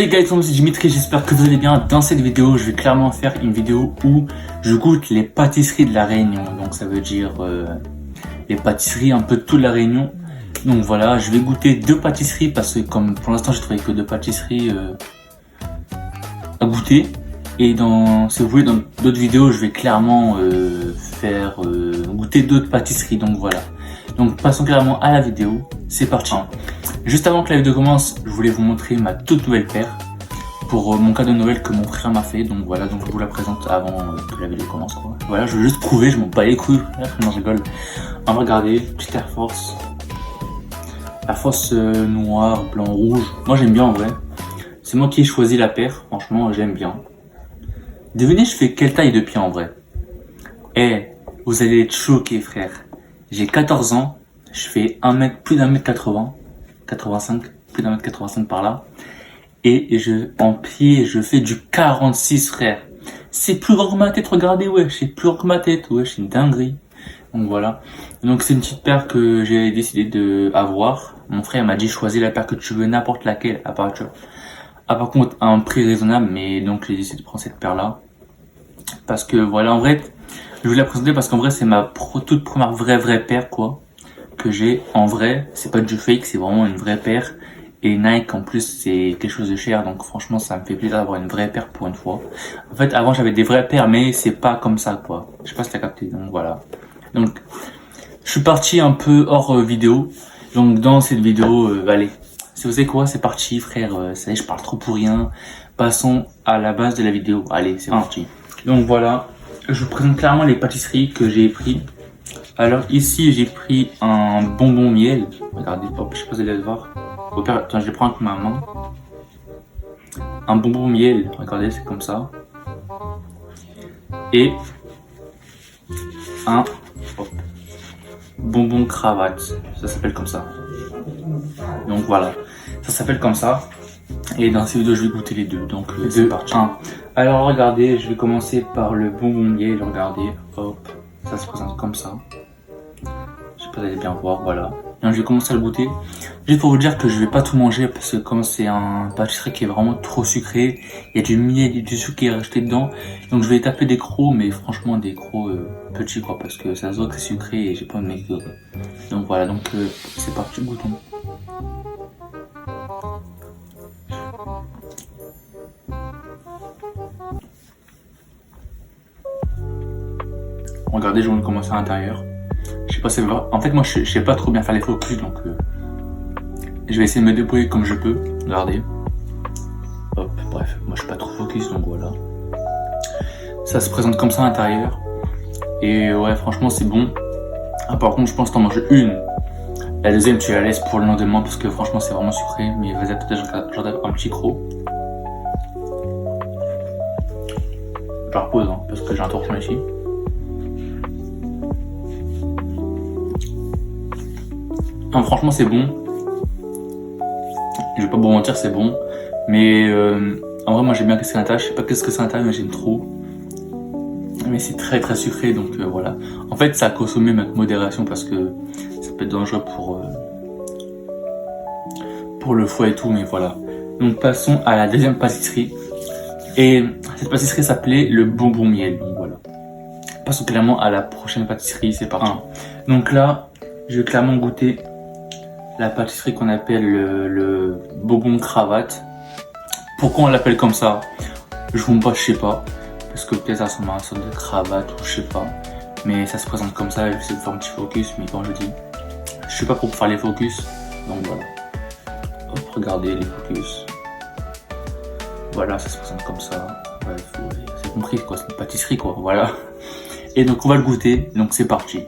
Hey guys, c'est Dimitri, j'espère que vous allez bien. Dans cette vidéo, je vais clairement faire une vidéo où je goûte les pâtisseries de la Réunion. Donc ça veut dire les pâtisseries un peu de toute la Réunion. Donc voilà, je vais goûter deux pâtisseries parce que comme pour l'instant j'ai trouvé que deux pâtisseries à goûter. Et si vous voulez, dans d'autres vidéos, je vais clairement faire goûter d'autres pâtisseries. Donc voilà. Donc passons clairement à la vidéo. C'est parti. Juste avant que la vidéo commence, je voulais vous montrer ma toute nouvelle paire pour mon cadeau de Noël que mon frère m'a fait. Donc voilà, donc je vous la présente avant que la vidéo commence, quoi. Voilà, je veux juste prouver, je m'en bats les couilles. Non, je rigole. On va regarder, petite Air Force. Air Force noir, blanc, rouge. Moi j'aime bien en vrai. C'est moi qui ai choisi la paire, franchement j'aime bien. Devinez, je fais quelle taille de pied en vrai? Eh, vous allez être choqués, frère. J'ai 14 ans, je fais plus d'un mètre 80, 85, plus d'un mètre 85 par là. Et en pied, je fais du 46, frère. C'est plus grand que ma tête, regardez, wesh, c'est plus grand que ma tête, wesh, c'est une dinguerie. Donc voilà. Donc c'est une petite paire que j'ai décidé d'avoir. Mon frère m'a dit, choisis la paire que tu veux, n'importe laquelle, à part contre à un prix raisonnable, mais donc j'ai décidé de prendre cette paire là. Parce que voilà, en vrai, je vais la présenter parce qu'en vrai c'est ma toute première vraie paire quoi. Que j'ai en vrai, c'est pas du fake, c'est vraiment une vraie paire. Et Nike en plus c'est quelque chose de cher, donc franchement ça me fait plaisir d'avoir une vraie paire pour une fois. En fait avant j'avais des vraies paires mais c'est pas comme ça quoi. Je sais pas si t'as capté, donc voilà. Donc je suis parti un peu hors vidéo. Donc dans cette vidéo, allez, si vous savez quoi, c'est parti frère, ça y est je parle trop pour rien. Passons à la base de la vidéo, allez c'est parti. Donc voilà, je vous présente clairement les pâtisseries que j'ai pris. Alors ici j'ai pris un bonbon miel, regardez, hop, je sais pas si vous allez le voir. Au pire, attends, je vais prendre avec ma main. Un bonbon miel, regardez, c'est comme ça. Et un bonbon cravate, ça s'appelle comme ça. Donc voilà, ça s'appelle comme ça. Et dans cette vidéo, je vais goûter les deux. Donc c'est parti. Alors regardez, je vais commencer par le bonbon miel. Regardez, hop, ça se présente comme ça. Je sais pas, vous allez bien voir, voilà. Donc, je vais commencer à le goûter. Juste pour vous dire que je vais pas tout manger parce que comme c'est un pâtisserie qui est vraiment trop sucré, il y a du miel et du sucre qui est rajouté dedans. Donc je vais taper des crocs, mais franchement des crocs petits quoi, parce que ça se voit que c'est sucré et j'ai pas de mec. Donc voilà, donc c'est parti, goûtons. Regardez, je vais commencer à l'intérieur. Je sais pas si en fait moi je sais pas trop bien faire les focus, donc je vais essayer de me débrouiller comme je peux. Regardez. Hop, bref, moi je suis pas trop focus, donc voilà. Ça se présente comme ça à l'intérieur. Et ouais, franchement c'est bon. Ah, par contre je pense t'en manges une. La deuxième tu la laisses pour le lendemain parce que franchement c'est vraiment sucré. Mais vas-y, peut-être j'en ai un petit croc. Je la repose hein, parce que j'ai un torchon ici. Non, franchement c'est bon. Je vais pas vous mentir, c'est bon. Mais en vrai moi j'aime bien qu'est-ce que c'est à l'intérieur. Je sais pas qu'est-ce que c'est à l'intérieur mais j'aime trop. Mais c'est très très sucré donc voilà. En fait ça a consommé avec modération parce que ça peut être dangereux pour le foie et tout, mais voilà. Donc passons à la deuxième pâtisserie. Et cette pâtisserie s'appelait le bonbon miel. Donc voilà. Passons clairement à la prochaine pâtisserie, c'est parti. Donc là, je vais clairement goûter la pâtisserie qu'on appelle le bonbon cravate. Pourquoi on l'appelle comme ça? Je vous pas, je sais pas. Parce que peut-être ça ressemble à une sorte de cravate ou je sais pas. Mais ça se présente comme ça, j'essaie de faire un petit focus, mais quand je dis, je suis pas pour faire les focus. Donc voilà. Hop, regardez les focus. Voilà, ça se présente comme ça. Bref, c'est compris quoi, c'est une pâtisserie quoi, voilà. Et donc on va le goûter, donc c'est parti.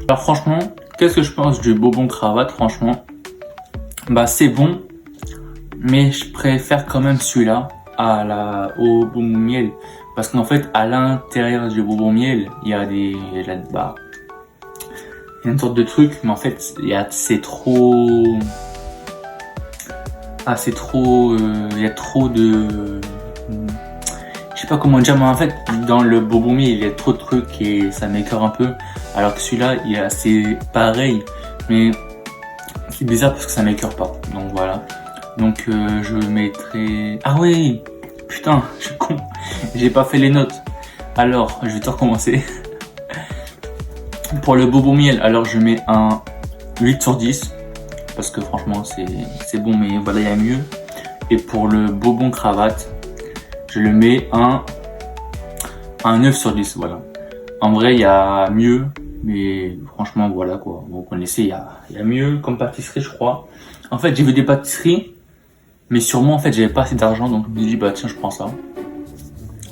Alors franchement, qu'est-ce que je pense du bonbon cravate? Franchement, bah c'est bon, mais je préfère quand même celui-là au bonbon miel, parce qu'en fait à l'intérieur du bonbon miel, il y a une sorte de truc, mais en fait c'est trop, il y a trop de, je sais pas comment dire, mais en fait, dans le Bobomie, il y a trop de trucs et ça m'écœure un peu. Alors que celui-là, il est assez pareil, mais c'est bizarre parce que ça m'écœure pas. Donc voilà. Donc je mettrai... Ah oui, putain, je suis con. J'ai pas fait les notes. Alors, je vais tout recommencer. Pour le bobo miel, alors je mets un 8 sur 10. Parce que franchement, c'est bon, mais voilà, il y a mieux. Et pour le bobon cravate, je le mets un 9 sur 10, voilà. En vrai, il y a mieux, mais franchement, voilà quoi. Vous connaissez, il y a mieux comme pâtisserie, je crois. En fait, j'ai vu des pâtisseries, mais sûrement, en fait, j'avais pas assez d'argent, donc je me suis dit, bah tiens, je prends ça.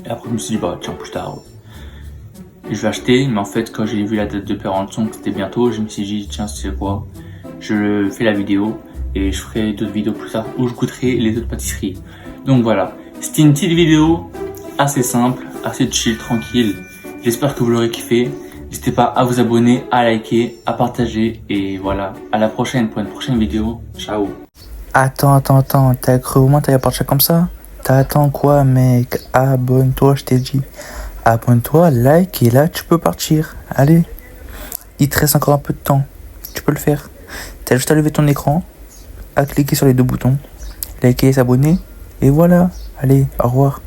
Et après, je me suis dit, bah tiens, plus tard, je vais acheter. Mais en fait, quand j'ai vu la date de péremption, que c'était bientôt, je me suis dit, tiens, c'est quoi? Je fais la vidéo et je ferai d'autres vidéos plus tard où je goûterai les autres pâtisseries. Donc voilà, c'était une petite vidéo assez simple, assez chill, tranquille. J'espère que vous l'aurez kiffé. N'hésitez pas à vous abonner, à liker, à partager. Et voilà, à la prochaine pour une prochaine vidéo. Ciao. Attends, t'as cru au moins t'allais partir comme ça? T'attends quoi, mec? Abonne-toi, je t'ai dit. Abonne-toi, like, et là tu peux partir. Allez, il te reste encore un peu de temps. Tu peux le faire. T'as juste à lever ton écran, à cliquer sur les deux boutons, liker, s'abonner, et voilà. Allez, au revoir.